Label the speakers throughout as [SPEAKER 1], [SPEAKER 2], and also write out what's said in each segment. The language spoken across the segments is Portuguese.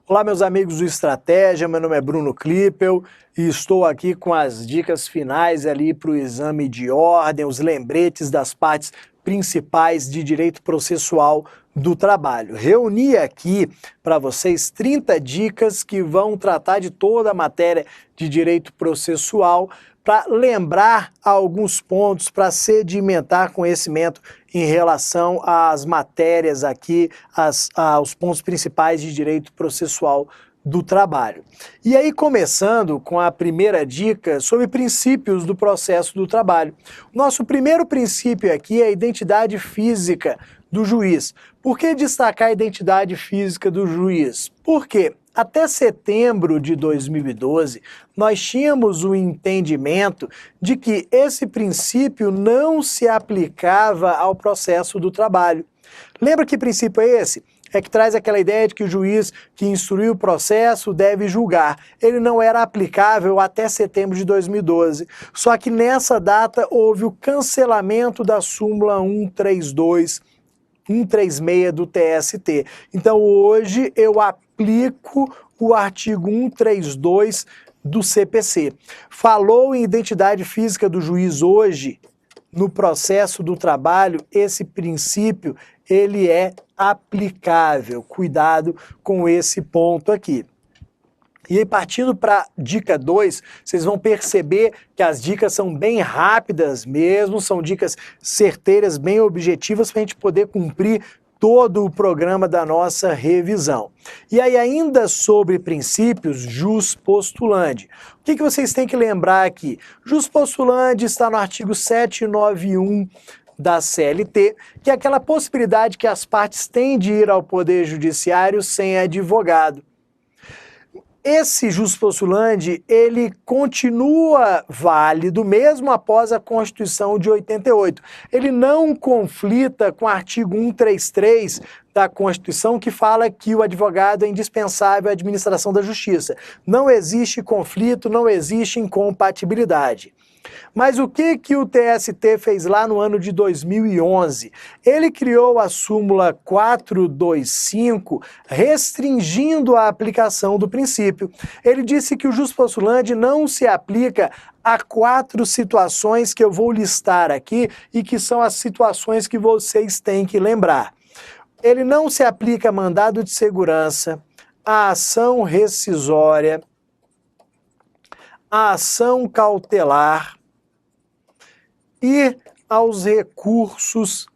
[SPEAKER 1] Olá, meus amigos do Estratégia, meu nome é Bruno Klippel e estou aqui com as dicas finais ali para o exame de ordem, os lembretes das partes principais de direito processual do trabalho. Reuni aqui para vocês 30 dicas que vão tratar de toda a matéria de direito processual para lembrar alguns pontos, para sedimentar conhecimento em relação às matérias aqui, aos pontos principais de direito processual do trabalho. E aí, começando com a primeira dica sobre princípios do processo do trabalho. Nosso primeiro princípio aqui é a identidade física do juiz. Por que destacar a identidade física do juiz? Por quê? Até setembro de 2012, nós tínhamos o entendimento de que esse princípio não se aplicava ao processo do trabalho. Lembra que princípio é esse? É que traz aquela ideia de que o juiz que instruiu o processo deve julgar. Ele não era aplicável até setembro de 2012. Só que nessa data houve o cancelamento da súmula 136 do TST. Então hoje eu aplico o artigo 132 do CPC. Falou em identidade física do juiz hoje, no processo do trabalho, esse princípio ele é aplicável. Cuidado com esse ponto aqui. E aí, partindo para dica 2, vocês vão perceber que as dicas são bem rápidas mesmo, são dicas certeiras, bem objetivas, para a gente poder cumprir todo o programa da nossa revisão. E aí, ainda sobre princípios, jus postulandi. O que vocês têm que lembrar aqui? Jus postulandi está no artigo 791 da CLT, que é aquela possibilidade que as partes têm de ir ao Poder Judiciário sem advogado. Esse jus postulandi, ele continua válido mesmo após a Constituição de 88. Ele não conflita com o artigo 133 da Constituição, que fala que o advogado é indispensável à administração da justiça. Não existe conflito, não existe incompatibilidade. Mas o que o TST fez lá no ano de 2011? Ele criou a súmula 425, restringindo a aplicação do princípio. Ele disse que o jus postulandi não se aplica a 4 situações que eu vou listar aqui e que são as situações que vocês têm que lembrar. Ele não se aplica a mandado de segurança, a ação rescisória, a ação cautelar e aos recursos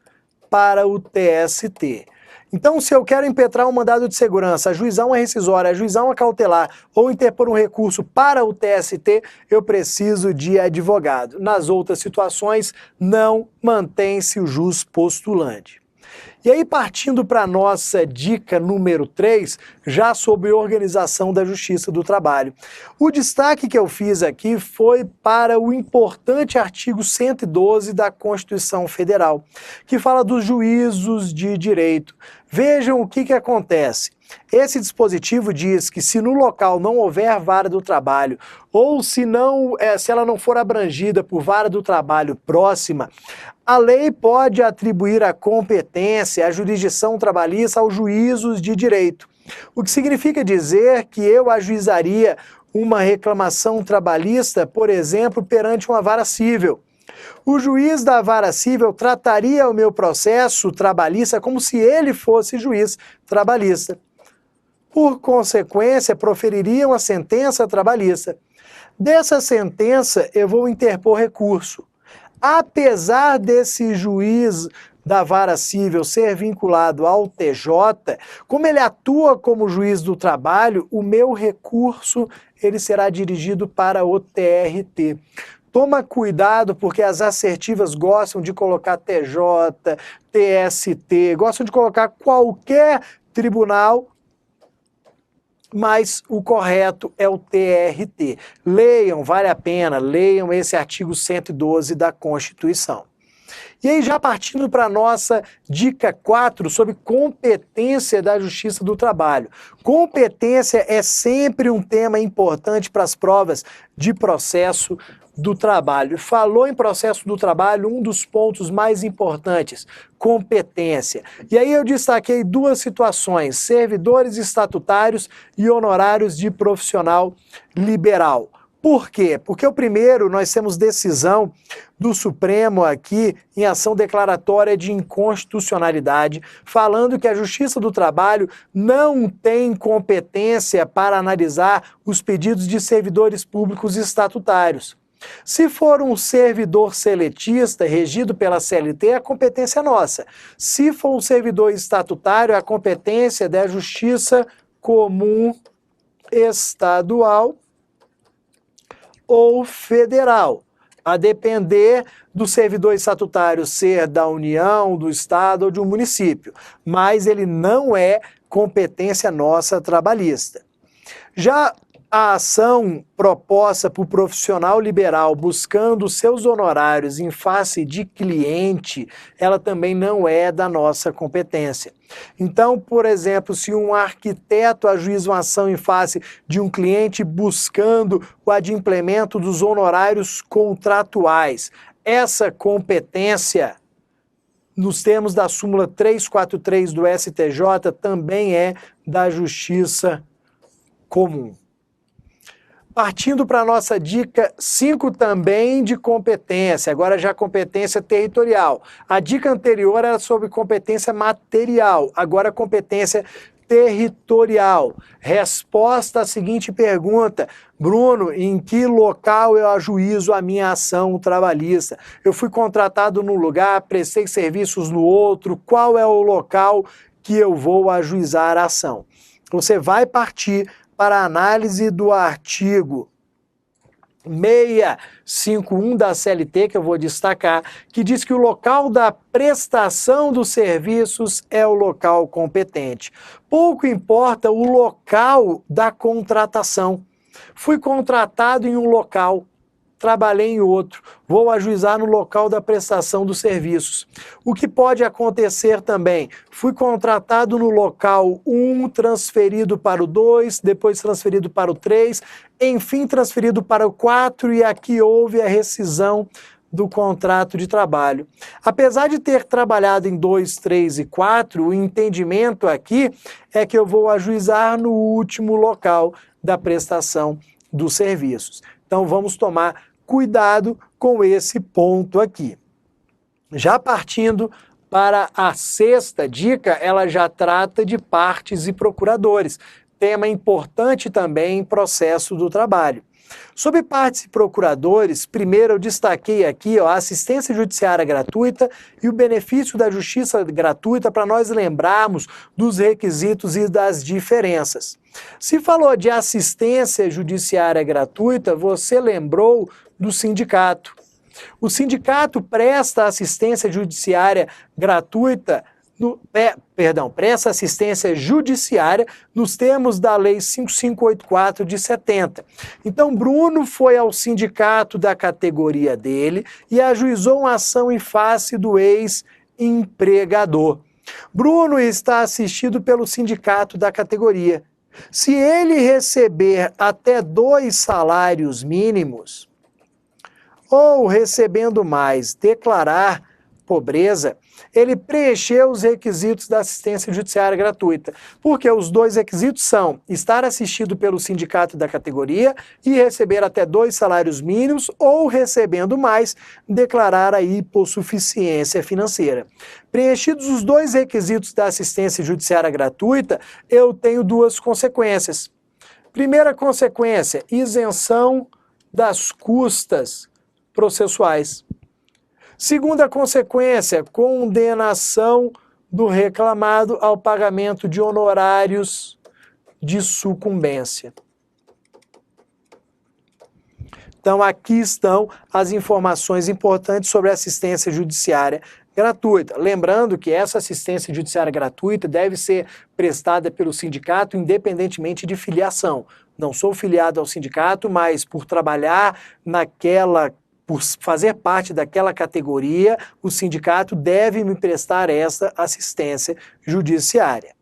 [SPEAKER 1] para o TST. Então, se eu quero impetrar um mandado de segurança, ajuizar uma rescisória, ajuizar uma cautelar ou interpor um recurso para o TST, eu preciso de advogado. Nas outras situações, não mantém-se o jus postulandi. E aí, partindo para a nossa dica número 3, já sobre organização da Justiça do Trabalho. O destaque que eu fiz aqui foi para o importante artigo 112 da Constituição Federal, que fala dos juízos de direito. Vejam o que acontece. Esse dispositivo diz que se no local não houver vara do trabalho ou se ela não for abrangida por vara do trabalho próxima, a lei pode atribuir a competência, a jurisdição trabalhista aos juízos de direito. O que significa dizer que eu ajuizaria uma reclamação trabalhista, por exemplo, perante uma vara cível. O juiz da vara cível trataria o meu processo trabalhista como se ele fosse juiz trabalhista. Por consequência, proferiria uma sentença trabalhista. Dessa sentença, eu vou interpor recurso. Apesar desse juiz da vara cível ser vinculado ao TJ, como ele atua como juiz do trabalho, o meu recurso ele será dirigido para o TRT. Toma cuidado, porque as assertivas gostam de colocar TJ, TST, gostam de colocar qualquer tribunal, mas o correto é o TRT. Leiam, vale a pena, leiam esse artigo 112 da Constituição. E aí, já partindo para a nossa dica 4 sobre competência da Justiça do Trabalho. Competência é sempre um tema importante para as provas de processo do trabalho. Falou em processo do trabalho, um dos pontos mais importantes, competência. E aí eu destaquei duas situações, servidores estatutários e honorários de profissional liberal. Por quê? Porque o primeiro, nós temos decisão do Supremo aqui em ação declaratória de inconstitucionalidade, falando que a Justiça do Trabalho não tem competência para analisar os pedidos de servidores públicos estatutários. Se for um servidor seletista regido pela CLT, a competência é nossa. Se for um servidor estatutário, a competência é da Justiça Comum Estadual ou federal, a depender do servidor estatutário ser da União, do Estado ou de um município, mas ele não é competência nossa trabalhista. Já a ação proposta por profissional liberal buscando seus honorários em face de cliente, ela também não é da nossa competência. Então, por exemplo, se um arquiteto ajuiza uma ação em face de um cliente buscando o adimplemento dos honorários contratuais, essa competência, nos termos da súmula 343 do STJ, também é da Justiça Comum. Partindo para a nossa dica 5 também de competência, agora já competência territorial. A dica anterior era sobre competência material, agora competência territorial. Resposta à seguinte pergunta: Bruno, em que local eu ajuizo a minha ação trabalhista? Eu fui contratado num lugar, prestei serviços no outro, qual é o local que eu vou ajuizar a ação? Você vai partir para a análise do artigo 651 da CLT, que eu vou destacar, que diz que o local da prestação dos serviços é o local competente. Pouco importa o local da contratação. Fui contratado em um local, trabalhei em outro, vou ajuizar no local da prestação dos serviços. O que pode acontecer também? Fui contratado no local 1, transferido para o 2, depois transferido para o 3, enfim transferido para o 4 e aqui houve a rescisão do contrato de trabalho. Apesar de ter trabalhado em 2, 3 e 4, o entendimento aqui é que eu vou ajuizar no último local da prestação dos serviços. Então vamos tomar cuidado com esse ponto aqui. Já partindo para a sexta dica, ela já trata de partes e procuradores, tema importante também em processo do trabalho. Sobre partes e procuradores, primeiro eu destaquei aqui a assistência judiciária gratuita e o benefício da justiça gratuita para nós lembrarmos dos requisitos e das diferenças. Se falou de assistência judiciária gratuita, você lembrou do sindicato. O sindicato presta assistência judiciária gratuita, presta assistência judiciária nos termos da Lei 5584 de 70. Então, Bruno foi ao sindicato da categoria dele e ajuizou uma ação em face do ex-empregador. Bruno está assistido pelo sindicato da categoria. Se ele receber até 2 salários mínimos, ou recebendo mais, declarar pobreza, ele preencheu os requisitos da assistência judiciária gratuita, porque os 2 requisitos são estar assistido pelo sindicato da categoria e receber até 2 salários mínimos ou recebendo mais, declarar a hipossuficiência financeira. Preenchidos os 2 requisitos da assistência judiciária gratuita, eu tenho 2 consequências. Primeira consequência, isenção das custas processuais. Segunda consequência, condenação do reclamado ao pagamento de honorários de sucumbência. Então, aqui estão as informações importantes sobre a assistência judiciária gratuita. Lembrando que essa assistência judiciária gratuita deve ser prestada pelo sindicato independentemente de filiação. Não sou filiado ao sindicato, mas por trabalhar naquela por fazer parte daquela categoria, o sindicato deve me prestar essa assistência judiciária.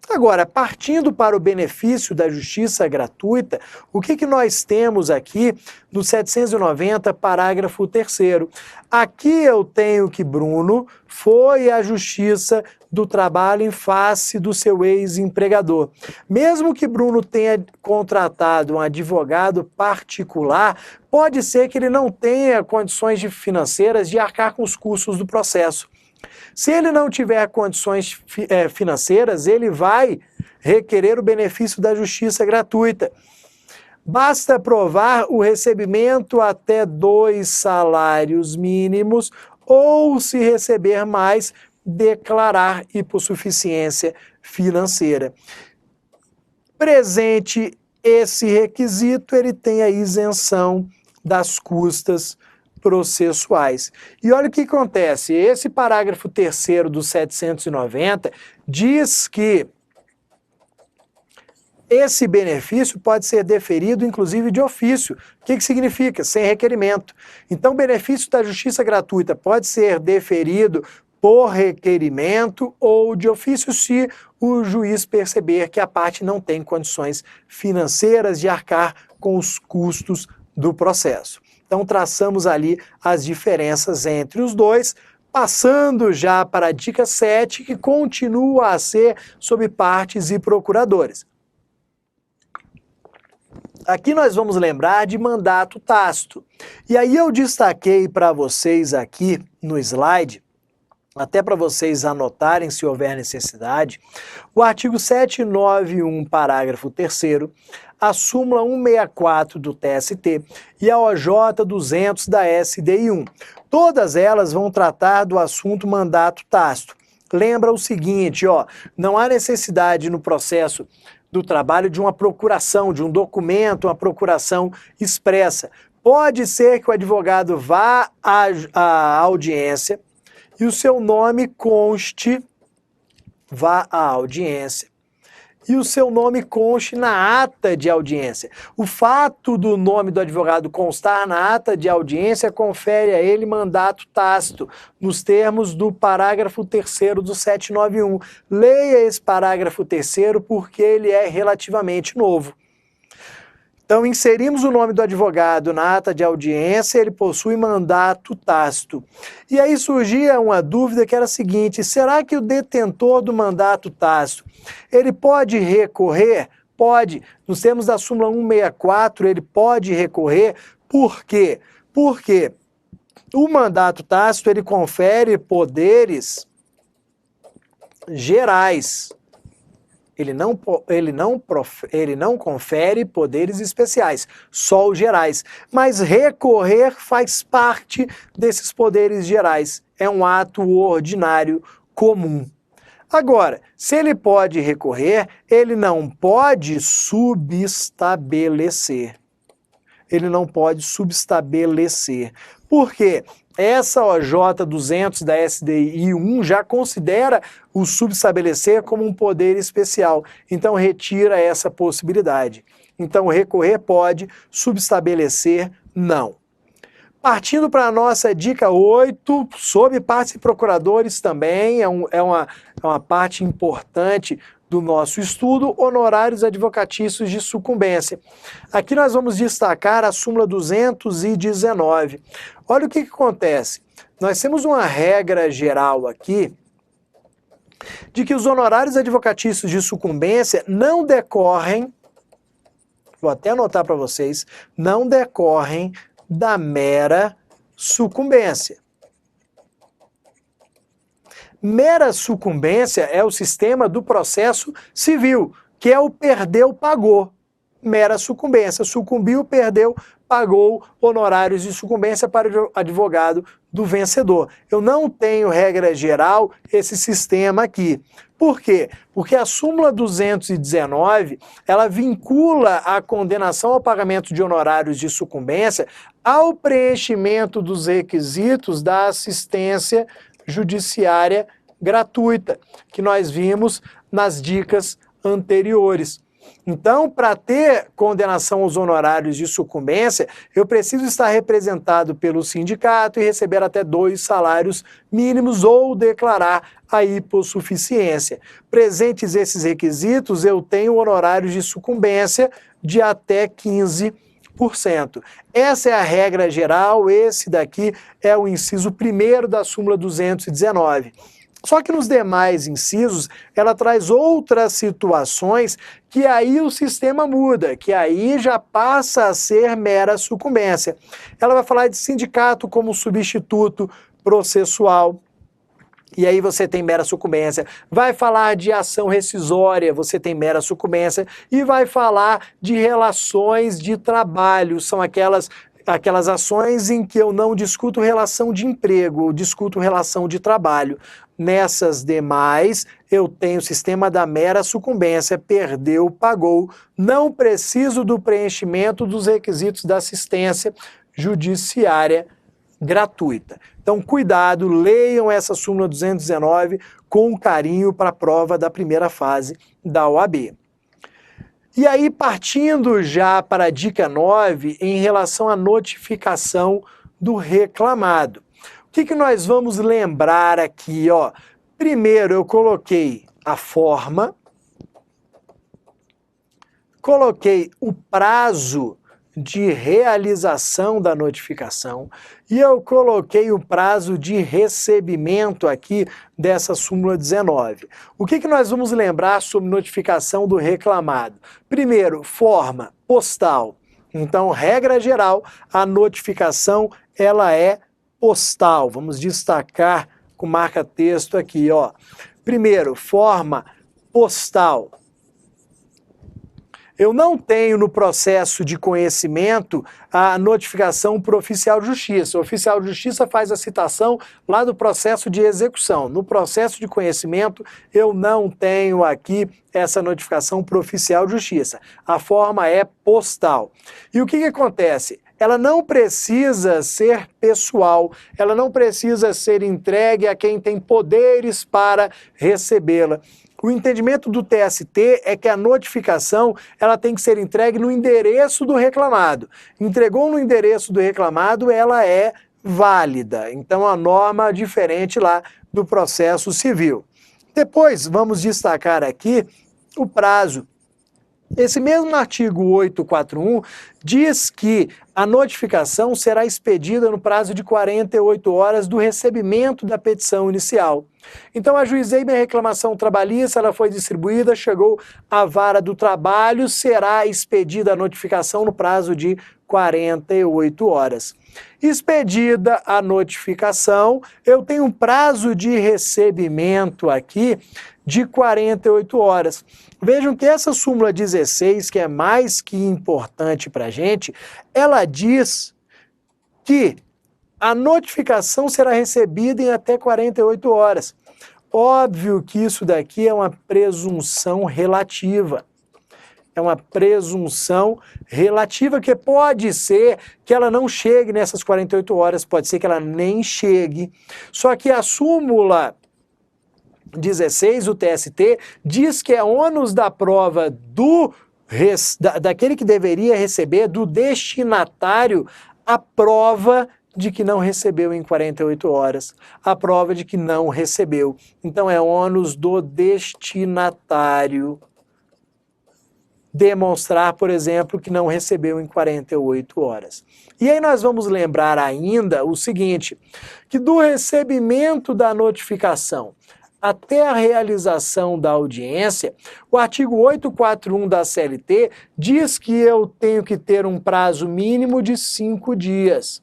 [SPEAKER 1] Agora, partindo para o benefício da justiça gratuita, o que nós temos aqui no 790, parágrafo 3º? Aqui eu tenho que Bruno foi à justiça do trabalho em face do seu ex-empregador. Mesmo que Bruno tenha contratado um advogado particular, pode ser que ele não tenha condições financeiras de arcar com os custos do processo. Se ele não tiver condições financeiras, ele vai requerer o benefício da justiça gratuita. Basta provar o recebimento até 2 salários mínimos ou, se receber mais, declarar hipossuficiência financeira. Presente esse requisito, ele tem a isenção das custas processuais. E olha o que acontece, esse parágrafo 3º do 790 diz que esse benefício pode ser deferido, inclusive, de ofício. O que significa? Sem requerimento. Então, o benefício da justiça gratuita pode ser deferido por requerimento ou de ofício se o juiz perceber que a parte não tem condições financeiras de arcar com os custos do processo. Então, traçamos ali as diferenças entre os dois, passando já para a dica 7, que continua a ser sobre partes e procuradores. Aqui nós vamos lembrar de mandato tácito. E aí eu destaquei para vocês aqui no slide, até para vocês anotarem se houver necessidade, o artigo 791, parágrafo 3º, a súmula 164 do TST e a OJ 200 da SDI 1. Todas elas vão tratar do assunto mandato tácito. Lembra o seguinte, não há necessidade no processo do trabalho de uma procuração, de um documento, uma procuração expressa. Pode ser que o advogado vá à audiência e o seu nome conste, vá à audiência, e o seu nome conste na ata de audiência. O fato do nome do advogado constar na ata de audiência confere a ele mandato tácito, nos termos do parágrafo 3º do 791. Leia esse parágrafo 3º porque ele é relativamente novo. Então, inserimos o nome do advogado na ata de audiência, ele possui mandato tácito. E aí surgia uma dúvida que era a seguinte, será que o detentor do mandato tácito, ele pode recorrer? Pode. Nos termos da súmula 164, ele pode recorrer. Por quê? Porque o mandato tácito, ele confere poderes gerais. Ele não confere poderes especiais, só os gerais. Mas recorrer faz parte desses poderes gerais. É um ato ordinário comum. Agora, se ele pode recorrer, ele não pode subestabelecer. Ele não pode subestabelecer. Por quê? Essa OJ 200 da SDI 1 já considera o subestabelecer como um poder especial. Então, retira essa possibilidade. Então, recorrer pode, subestabelecer não. Partindo para a nossa dica 8, sobre partes e procuradores também, é uma parte importante do nosso estudo, honorários advocatícios de sucumbência. Aqui nós vamos destacar a súmula 219. Olha o que acontece. Nós temos uma regra geral aqui de que os honorários advocatícios de sucumbência não decorrem, vou até anotar para vocês, não decorrem da mera sucumbência. Mera sucumbência é o sistema do processo civil, que é o perdeu, pagou. Mera sucumbência, sucumbiu, perdeu, pagou honorários de sucumbência para o advogado do vencedor. Eu não tenho, regra geral, esse sistema aqui. Por quê? Porque a súmula 219, ela vincula a condenação ao pagamento de honorários de sucumbência ao preenchimento dos requisitos da assistência judiciária gratuita, que nós vimos nas dicas anteriores. Então, para ter condenação aos honorários de sucumbência, eu preciso estar representado pelo sindicato e receber até 2 salários mínimos ou declarar a hipossuficiência. Presentes esses requisitos, eu tenho honorários de sucumbência de até 15%. Essa é a regra geral, esse daqui é o inciso 1º da súmula 219. Só que nos demais incisos, ela traz outras situações que aí o sistema muda, que aí já passa a ser mera sucumbência. Ela vai falar de sindicato como substituto processual, e aí você tem mera sucumbência. Vai falar de ação rescisória, você tem mera sucumbência, e vai falar de relações de trabalho, são aquelas ações em que eu não discuto relação de emprego, eu discuto relação de trabalho. Nessas demais, eu tenho o sistema da mera sucumbência, perdeu, pagou, não preciso do preenchimento dos requisitos da assistência judiciária gratuita. Então, cuidado, leiam essa súmula 219 com carinho para a prova da primeira fase da OAB. E aí, partindo já para a dica 9, em relação à notificação do reclamado. O que nós vamos lembrar aqui, ó? Primeiro eu coloquei a forma, coloquei o prazo de realização da notificação e eu coloquei o prazo de recebimento aqui dessa súmula 19. O que nós vamos lembrar sobre notificação do reclamado? Primeiro, forma postal. Então, regra geral, a notificação ela é postal. Vamos destacar com marca-texto aqui, ó. Primeiro, forma postal. Eu não tenho no processo de conhecimento a notificação para o oficial de justiça. O oficial de justiça faz a citação lá do processo de execução. No processo de conhecimento, eu não tenho aqui essa notificação para o oficial de justiça. A forma é postal. E o que acontece? Ela não precisa ser pessoal, ela não precisa ser entregue a quem tem poderes para recebê-la. O entendimento do TST é que a notificação ela tem que ser entregue no endereço do reclamado. Entregou no endereço do reclamado, ela é válida. Então, a norma diferente lá do processo civil. Depois, vamos destacar aqui o prazo. Esse mesmo artigo 841 diz que a notificação será expedida no prazo de 48 horas do recebimento da petição inicial. Então, ajuizei minha reclamação trabalhista, ela foi distribuída, chegou à vara do trabalho, será expedida a notificação no prazo de 48 horas. Expedida a notificação, eu tenho um prazo de recebimento aqui de 48 horas. Vejam que essa súmula 16, que é mais que importante para a gente, ela diz que a notificação será recebida em até 48 horas. Óbvio que isso daqui é uma presunção relativa. É uma presunção relativa que pode ser que ela não chegue nessas 48 horas, pode ser que ela nem chegue. Só que a súmula 16, o TST, diz que é ônus da prova daquele que deveria receber, do destinatário, a prova de que não recebeu em 48 horas, a prova de que não recebeu. Então é ônus do destinatário demonstrar, por exemplo, que não recebeu em 48 horas. E aí nós vamos lembrar ainda o seguinte, que do recebimento da notificação até a realização da audiência, o artigo 841 da CLT diz que eu tenho que ter um prazo mínimo de 5 dias.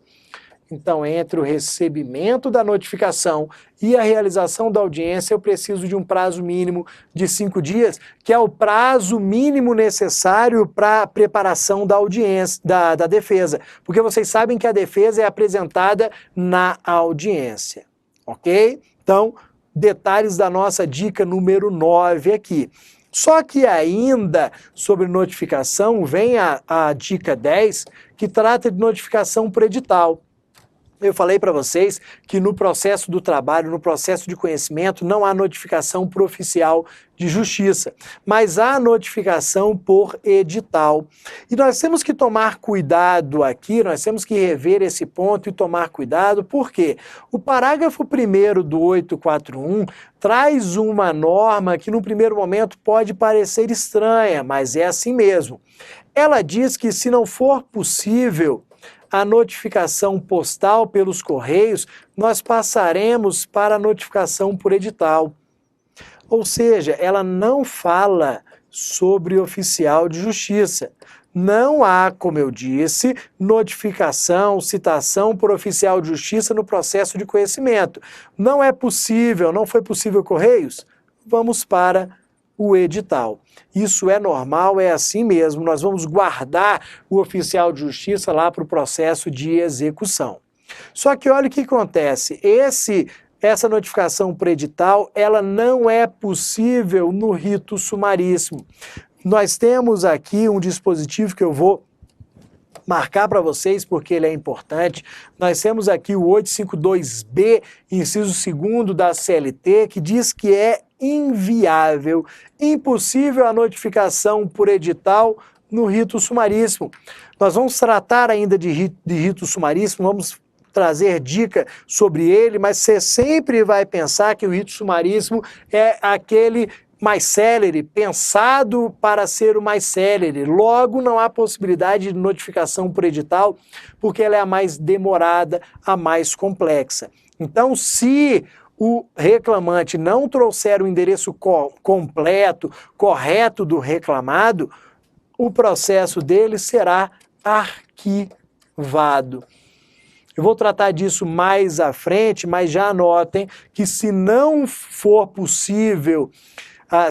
[SPEAKER 1] Então, entre o recebimento da notificação e a realização da audiência, eu preciso de um prazo mínimo de 5 dias, que é o prazo mínimo necessário para a preparação da audiência, da defesa. Porque vocês sabem que a defesa é apresentada na audiência, ok? Então, detalhes da nossa dica número 9 aqui. Só que ainda sobre notificação vem a dica 10, que trata de notificação por edital. Eu falei para vocês que no processo do trabalho, no processo de conhecimento, não há notificação por oficial de justiça, mas há notificação por edital. E nós temos que tomar cuidado aqui, nós temos que rever esse ponto e tomar cuidado, porque o parágrafo 1º do 841 traz uma norma que no primeiro momento pode parecer estranha, mas é assim mesmo. Ela diz que se não for possível a notificação postal pelos correios, nós passaremos para a notificação por edital. Ou seja, ela não fala sobre oficial de justiça. Não há, como eu disse, notificação, citação por oficial de justiça no processo de conhecimento. Não é possível, não foi possível correios? Vamos para o edital. Isso é normal, é assim mesmo. Nós vamos guardar o oficial de justiça lá para o processo de execução. Só que olha o que acontece. Essa notificação por edital, ela não é possível no rito sumaríssimo. Nós temos aqui um dispositivo que eu vou marcar para vocês porque ele é importante. Nós temos aqui o 852B, inciso 2º da CLT, que diz que é inviável, impossível a notificação por edital no rito sumaríssimo. Nós vamos tratar ainda de rito sumaríssimo, vamos trazer dica sobre ele, mas você sempre vai pensar que o rito sumaríssimo é aquele mais célere, pensado para ser o mais célere. Logo, não há possibilidade de notificação por edital, porque ela é a mais demorada, a mais complexa. Então, se o reclamante não trouxer o endereço completo, correto do reclamado, o processo dele será arquivado. Eu vou tratar disso mais à frente, mas já anotem que se não for possível,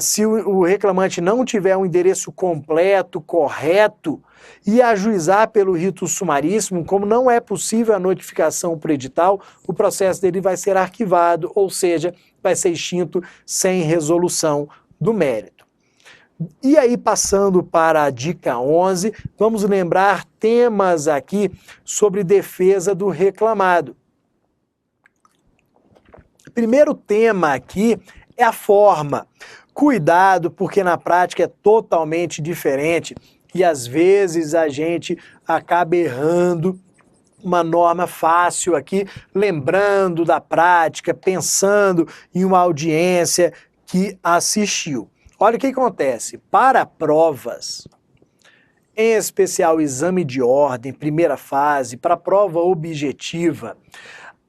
[SPEAKER 1] se o reclamante não tiver um endereço completo, correto, e ajuizar pelo rito sumaríssimo, como não é possível a notificação por edital, o processo dele vai ser arquivado, ou seja, vai ser extinto sem resolução do mérito. E aí, passando para a dica 11, vamos lembrar temas aqui sobre defesa do reclamado. O primeiro tema aqui é a forma. Cuidado, porque na prática é totalmente diferente e às vezes a gente acaba errando uma norma fácil aqui, lembrando da prática, pensando em uma audiência que assistiu. Olha o que acontece. Para provas, em especial exame de ordem, primeira fase, para prova objetiva,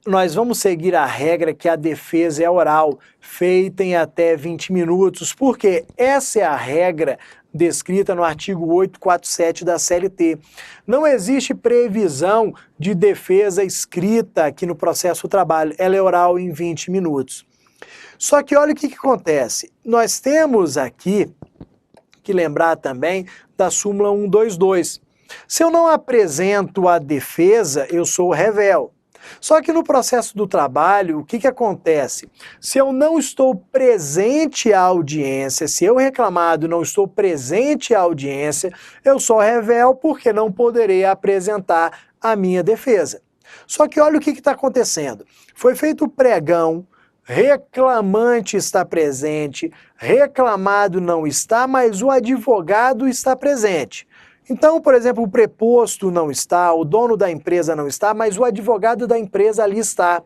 [SPEAKER 1] nós vamos seguir a regra que a defesa é oral, feita em até 20 minutos, porque essa é a regra descrita no artigo 847 da CLT. Não existe previsão de defesa escrita aqui no processo do trabalho, ela é oral em 20 minutos. Só que olha o que acontece, nós temos aqui que lembrar também da súmula 122. Se eu não apresento a defesa, eu sou rével. Só que no processo do trabalho, o que acontece? Se eu não estou presente à audiência, se eu reclamado não estou presente à audiência, eu sou rével porque não poderei apresentar a minha defesa. Só que olha o que está acontecendo. Foi feito o pregão, reclamante está presente, reclamado não está, mas o advogado está presente. Então, por exemplo, o preposto não está, o dono da empresa não está, mas o advogado da empresa ali está.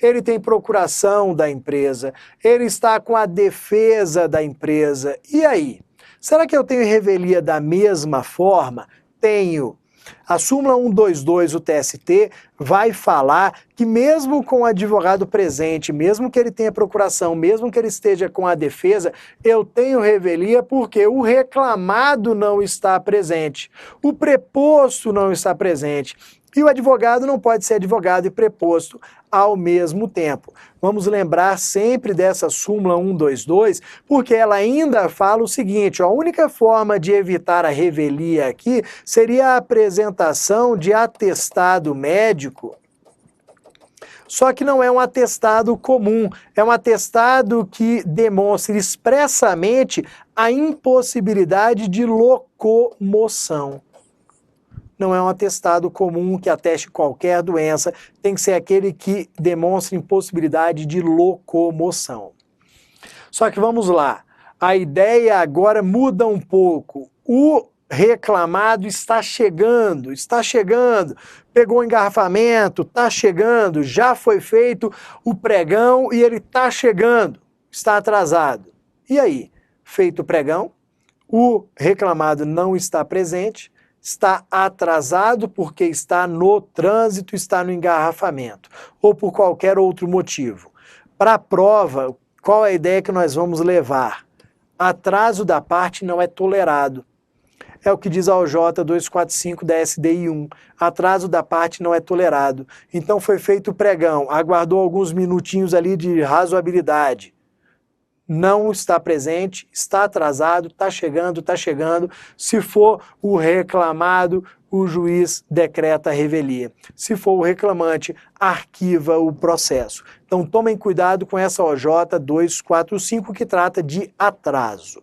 [SPEAKER 1] Ele tem procuração da empresa, ele está com a defesa da empresa. E aí? Será que eu tenho revelia da mesma forma? Tenho. A súmula 122 do TST vai falar que mesmo com o advogado presente, mesmo que ele tenha procuração, mesmo que ele esteja com a defesa, eu tenho revelia porque o reclamado não está presente, o preposto não está presente. E o advogado não pode ser advogado e preposto ao mesmo tempo. Vamos lembrar sempre dessa súmula 122, porque ela ainda fala o seguinte, a única forma de evitar a revelia aqui seria a apresentação de atestado médico, só que não é um atestado comum, é um atestado que demonstra expressamente a impossibilidade de locomoção. não é um atestado comum que ateste qualquer doença, tem que ser aquele que demonstre impossibilidade de locomoção. Só que vamos lá, a ideia agora muda um pouco. O reclamado está chegando, pegou o engarrafamento, está chegando, já foi feito o pregão e ele está chegando, está atrasado. E aí? Feito o pregão, o reclamado não está presente, está atrasado porque está no trânsito, está no engarrafamento, ou por qualquer outro motivo. Para a prova, qual é a ideia que nós vamos levar? Atraso da parte não é tolerado. É o que diz a OJ 245 da SDI 1. Atraso da parte não é tolerado. Então foi feito o pregão, aguardou alguns minutinhos ali de razoabilidade. Não está presente, está atrasado, está chegando. Se for o reclamado, o juiz decreta a revelia. Se for o reclamante, arquiva o processo. Então tomem cuidado com essa OJ 245 que trata de atraso.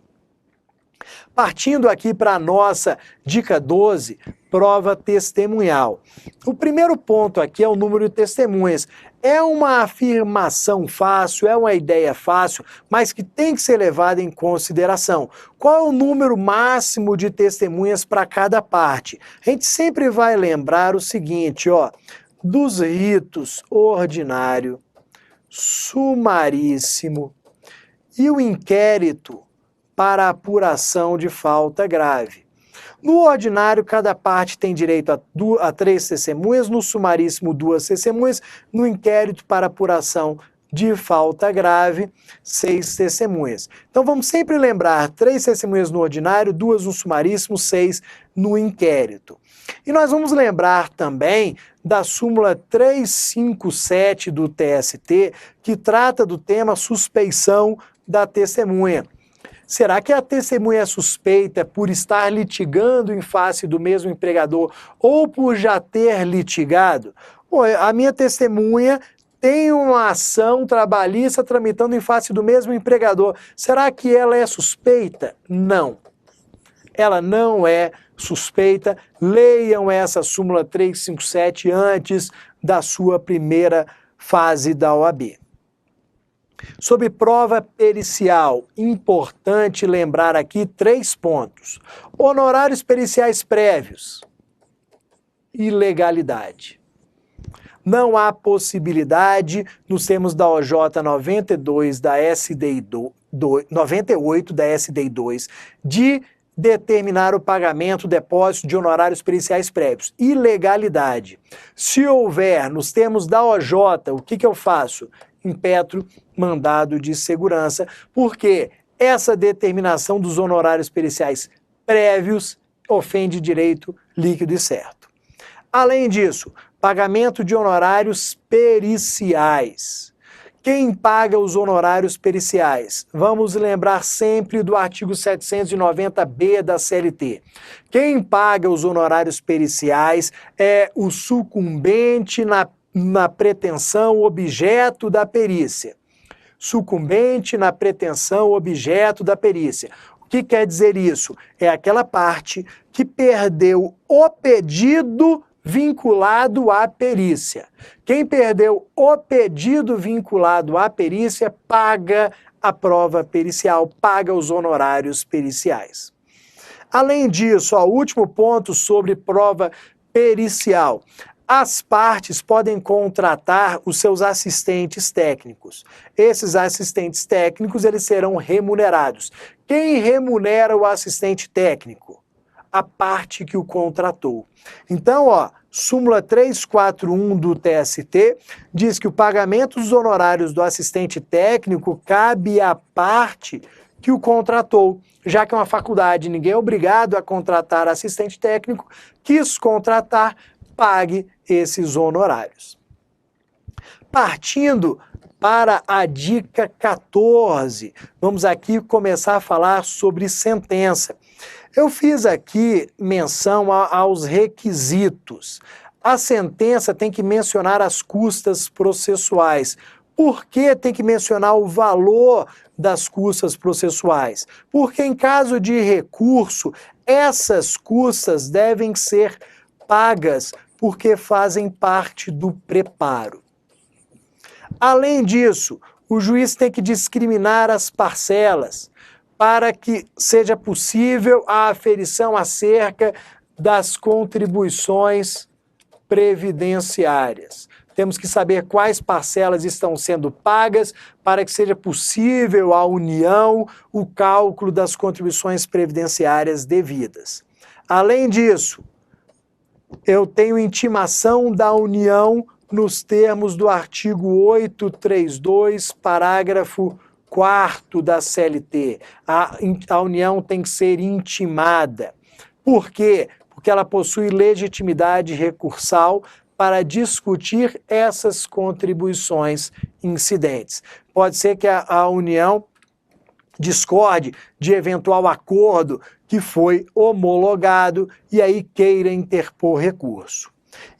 [SPEAKER 1] Partindo aqui para a nossa dica 12, prova testemunhal. O primeiro ponto aqui é o número de testemunhas. É uma afirmação fácil, é uma ideia fácil, mas que tem que ser levada em consideração. Qual é o número máximo de testemunhas para cada parte? A gente sempre vai lembrar o seguinte, ó, dos ritos ordinário, sumaríssimo e o inquérito para apuração de falta grave. No ordinário, cada parte tem direito a 3 testemunhas, no sumaríssimo 2 testemunhas, no inquérito para apuração de falta grave, 6 testemunhas. Então vamos sempre lembrar, 3 testemunhas no ordinário, 2 no sumaríssimo, 6 no inquérito. E nós vamos lembrar também da súmula 357 do TST, que trata do tema suspeição da testemunha. Será que a testemunha é suspeita por estar litigando em face do mesmo empregador ou por já ter litigado? Pô, a minha testemunha tem uma ação trabalhista tramitando em face do mesmo empregador. Será que ela é suspeita? Não. Ela não é suspeita. Leiam essa súmula 357 antes da sua primeira fase da OAB. Sobre prova pericial, importante lembrar aqui 3 pontos. Honorários periciais prévios. Ilegalidade. Não há possibilidade, nos termos da OJ 92 da SDI 98 da SDI 2, de determinar o pagamento, depósito de honorários periciais prévios. Ilegalidade. Se houver, nos termos da OJ, o que eu faço? Impetro mandado de segurança, porque essa determinação dos honorários periciais prévios ofende direito líquido e certo. Além disso, pagamento de honorários periciais. Quem paga os honorários periciais? Vamos lembrar sempre do artigo 790-B da CLT. Quem paga os honorários periciais é o sucumbente na pretensão objeto da perícia. Sucumbente na pretensão objeto da perícia. O que quer dizer isso? É aquela parte que perdeu o pedido vinculado à perícia. Quem perdeu o pedido vinculado à perícia paga a prova pericial, paga os honorários periciais. Além disso, o último ponto sobre prova pericial. As partes podem contratar os seus assistentes técnicos. Esses assistentes técnicos, eles serão remunerados. Quem remunera o assistente técnico? A parte que o contratou. Então, súmula 341 do TST diz que o pagamento dos honorários do assistente técnico cabe à parte que o contratou. Já que é uma faculdade, ninguém é obrigado a contratar assistente técnico, quis contratar, pague esses honorários. Partindo para a dica 14, vamos aqui começar a falar sobre sentença. Eu fiz aqui menção aos requisitos. A sentença tem que mencionar as custas processuais. Por que tem que mencionar o valor das custas processuais? Porque em caso de recurso, essas custas devem ser pagas porque fazem parte do preparo. Além disso, o juiz tem que discriminar as parcelas para que seja possível a aferição acerca das contribuições previdenciárias. Temos que saber quais parcelas estão sendo pagas para que seja possível à União o cálculo das contribuições previdenciárias devidas. Além disso, eu tenho intimação da União nos termos do artigo 832, parágrafo 4º da CLT. A União tem que ser intimada. Por quê? Porque ela possui legitimidade recursal para discutir essas contribuições incidentes. Pode ser que a União discorde de eventual acordo que foi homologado e aí queira interpor recurso.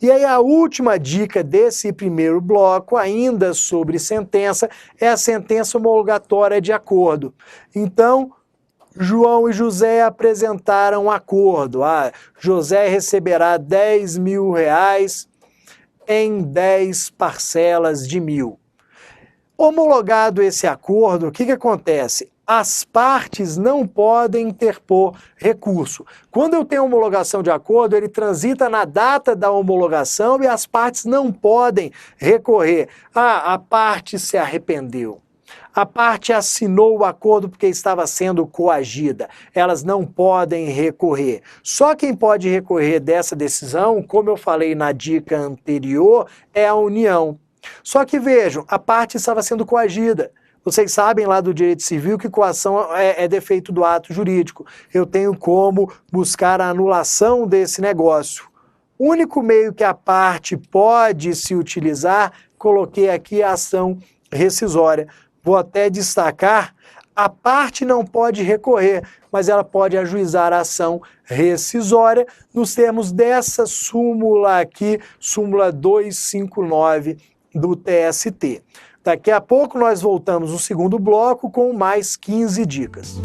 [SPEAKER 1] E aí a última dica desse primeiro bloco, ainda sobre sentença, é a sentença homologatória de acordo. Então, João e José apresentaram um acordo. José receberá R$10.000 em 10 parcelas de 1.000. Homologado esse acordo, o que acontece? As partes não podem interpor recurso. Quando eu tenho homologação de acordo, ele transita na data da homologação e as partes não podem recorrer. A parte se arrependeu. A parte assinou o acordo porque estava sendo coagida. Elas não podem recorrer. Só quem pode recorrer dessa decisão, como eu falei na dica anterior, é a União. Só que vejam, a parte estava sendo coagida. Vocês sabem lá do direito civil que coação é defeito do ato jurídico. Eu tenho como buscar a anulação desse negócio. O único meio que a parte pode se utilizar, coloquei aqui a ação rescisória. Vou até destacar, a parte não pode recorrer, mas ela pode ajuizar a ação rescisória nos termos dessa súmula aqui, súmula 259 do TST. Daqui a pouco nós voltamos no segundo bloco com mais 15 dicas.